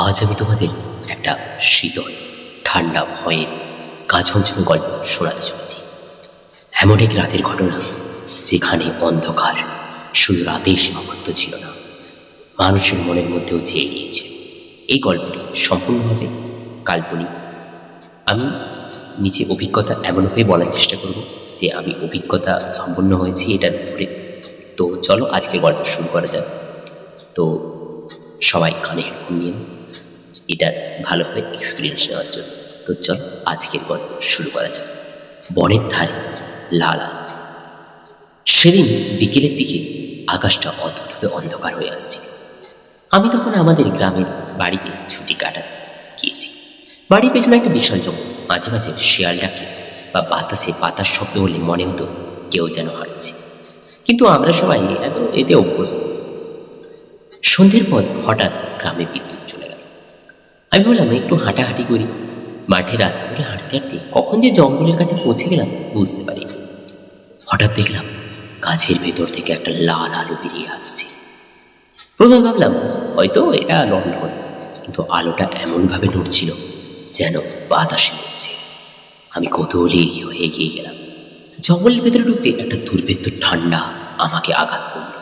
আজ আমি তোমাদের একটা শীতল ঠান্ডা ভয়ের গা ছমছমে গল্প শোনাতে চলেছি। এমন এক রাতের ঘটনা যেখানে অন্ধকার শুধু রাতেই সীমাবদ্ধ ছিল না, মানুষের মনের মধ্যেও চেয়ে গিয়েছে। এই গল্পটি সম্পূর্ণভাবে কাল্পনিক। আমি নিজে অভিজ্ঞতা এমনভাবে বলার চেষ্টা করব যে আমি অভিজ্ঞতা সম্পন্ন হয়েছি এটার উপরে। তো চলো আজকের গল্প শুরু করা যাক। তো সবাই কানে হেডফোন নিয়ে এটার ভালোভাবে এক্সপিরিয়েন্স নেওয়ার জন্য। তো চল আজকের গল্প শুরু করা যাক। বনের ধারে লাল আলো। সেদিন বিকেলের দিকে আকাশটা অদ্ভুতভাবে অন্ধকার হয়ে আসছে। আমি তখন আমাদের গ্রামের বাড়িতে ছুটি কাটাতে গিয়েছি। বাড়ির পেছনে একটা বিশাল জঙ্গল। মাঝে মাঝে শিয়াল ডাকে বা বাতাসে পাতার শব্দ হলে মনে হতো কেউ যেন হাঁটছে, কিন্তু আমরা সবাই এতে অভ্যস্ত। সন্ধ্যের পর হঠাৎ গ্রামে বিদ্যুৎ চলে গেল। আমি বললাম একটু হাঁটাহাঁটি করি। মাঠের রাস্তা ধরে হাঁটতে হাঁটতে কখন যে জঙ্গলের কাছে পৌঁছে গেলাম বুঝতে পারিনি। হঠাৎ দেখলাম গাছের ভেতর থেকে একটা লাল আলো বেরিয়ে আসছে। প্রথমে ভাবলাম হয়তো এটা লণ্ঠন, কিন্তু আলোটা এমনভাবে নড়ছিল যেন বাতাসে নড়ছে। আমি কৌতূহলী হয়ে এগিয়ে গেলাম। জঙ্গলের ভেতরে ঢুকতে একটা দুর্ভেদ্য ঠান্ডা আমাকে আঘাত করল।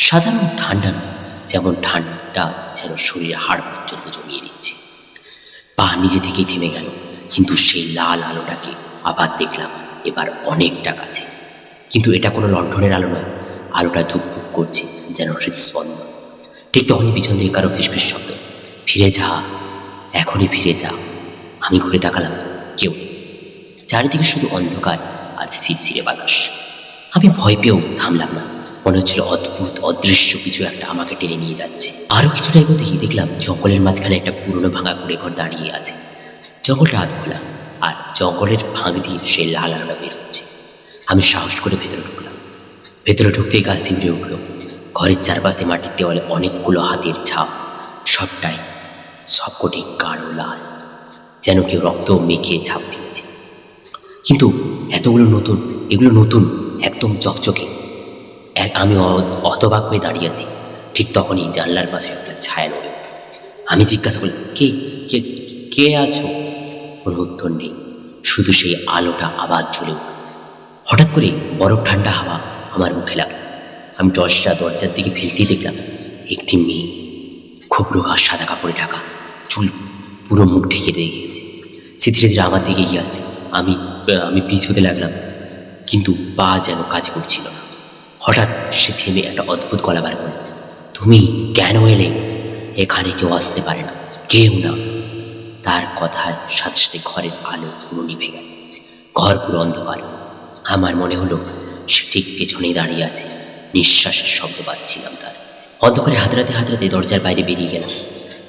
সাধারণ ঠান্ডা নয়, যেমন ঠান্ডা যেন শরীরে হাড় পর্যন্ত জমিয়ে দিচ্ছে। পা নিজে থেকেই থেমে গেল, কিন্তু সেই লাল আলোটাকে আবার দেখলাম এবার অনেকটা কাছে। কিন্তু এটা কোনো লণ্ঠনের আলো নয়, আলোটা ধুকপুক করছে যেন হৃদস্পন্দন। ঠিক তখনই পিছন থেকে কারো ফিসফিস শব্দ, ফিরে যা, এখনই ফিরে যা। আমি ঘুরে তাকালাম, কেউ। চারিদিকে শুধু অন্ধকার আর শিরশিরে বাতাস। আমি ভয় পেয়েও থামলাম না। মনে হচ্ছিল অদ্ভুত অদৃশ্য কিছু একটা আমাকে টেনে নিয়ে যাচ্ছে। আরো কিছুটা এগোতেই দেখলাম জঙ্গলের মাঝখানে একটা পুরনো ভাঙা কুড়ে ঘর দাঁড়িয়ে আছে। জঙ্গলটা আধ খোলা, আর জঙ্গলের ফাঁক দিয়ে সেই লাল আলোটা বের হচ্ছে। আমি সাহস করে ভেতরে ঢুকলাম। ভেতরে ঢুকতেই গা শিউরে উঠল। ঘরের চারপাশে মাটির দেওয়ালে অনেকগুলো হাতের ছাপ, সবকটি গাঢ় লাল, যেন কেউ রক্ত মেখে ছাপ ফেলেছে। কিন্তু এগুলো নতুন, একদম চকচকে। আমি হতবাক হয়ে দাঁড়িয়ে আছি। ঠিক তখনই জানলার পাশে একটা ছায়া নড়ে। আমি জিজ্ঞাসা করলাম, কে কে কে আছো? কোনো উত্তর নেই, শুধু সেই আলোটা আবার জ্বলে উঠল। হঠাৎ করে বরফ ঠান্ডা হাওয়া আমার মুখে লাগলো। আমি টর্চটা দরজার দিকে ফেলতেই দেখলাম একটি মেয়ে, খুব রোগা, সাদা কাপড়ে ঢাকা, চুল পুরো মুখ ঢেকে রেখেছে। সে ধীরে ধীরে আমার দিকে এগিয়ে আসছে। আমি পিছুতে লাগলাম, কিন্তু পা যেন কাজ করছিল না। হঠাৎ সে থেমে একটা অদ্ভুত গলা বার করল, তুমি কেন এলে? এখানে কেউ আসতে পারে না, কেউ না। তার কথায় সাথে সাথে ঘরের আলো পুরো নিভে গেল। ঘর পুরো অন্ধকার। আমার মনে হলো সে ঠিক পেছনেই দাঁড়িয়ে আছে। নিঃশ্বাসের শব্দ পাচ্ছিলাম তার। অন্ধকারে হাতড়াতে হাতড়াতে দরজার বাইরে বেরিয়ে গেলাম।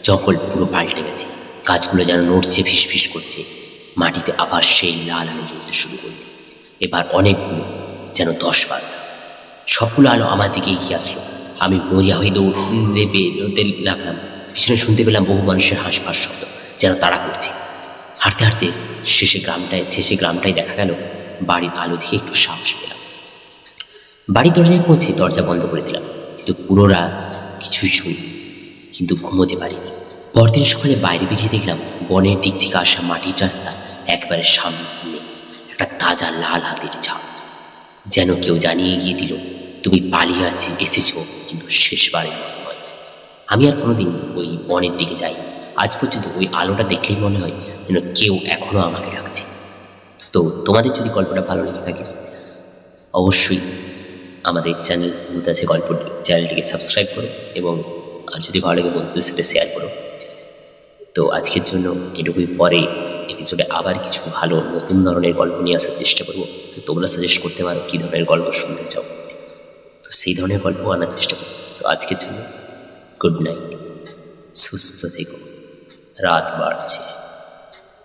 জঙ্গল পুরো পাল্টে গেছে। গাছগুলো যেন নড়ছে, ফিসফিস করছে। মাটিতে আবার সেই লাল আলো জ্বলতে শুরু করলো। এবার অনেকগুলো, যেন 10-12। সবগুলো আলো আমার দিকে এগিয়ে আসলো। আমি মরিয়া হয়ে দৌড়ে বেরোতে লাগলাম। পিছনে শুনতে পেলাম বহু মানুষের হাঁসফাঁস শব্দ, যেন তাড়া করছে। হাঁটতে হাঁটতে শেষে গ্রামটায় দেখা গেল। বাড়ির আলো দেখে একটু সাহস পেলাম। বাড়ির দরজায় পৌঁছে দরজা বন্ধ করে দিলাম। কিন্তু পুরো রাত কিছুই শুনি, কিন্তু ঘুমোতে পারিনি। পরদিন সকালে বাইরে বেরিয়ে দেখলাম বনের দিক থেকে আসা মাটির রাস্তা একবারে সামনে একটা তাজা লাল হাতের ছাপ, যেন কেউ জানিয়ে গিয়ে দিল, তুমি পালিয়ে এসেছ, কিন্তু শেষবারের মতো নয়। আমি আর কোনোদিন ওই বনের দিকে যাই। আজ পর্যন্ত ওই আলোটা দেখলেই মনে হয় যেন কেউ এখনো আমাকে ডাকছে। তো তোমাদের যদি গল্পটা ভালো লেগে থাকে অবশ্যই আমাদের চ্যানেল ভূতাছে গল্প চ্যানেলটিকে সাবস্ক্রাইব করো, এবং যদি ভালো লাগে বন্ধুদের সাথে শেয়ার করো। তো আজকের জন্য এটুকুই। পরে এপিসোডে আবার কিছু ভালো নতুন ধরনের গল্প নিয়ে আসার চেষ্টা করবো। তো তোমরা সাজেস্ট করতে পারো কী ধরনের গল্প শুনতে চাও, তো সেই ধরনের গল্প আনার চেষ্টা করো। তো আজকের জন্য গুড নাইট, সুস্থ থেকো, রাত বাড়ছে।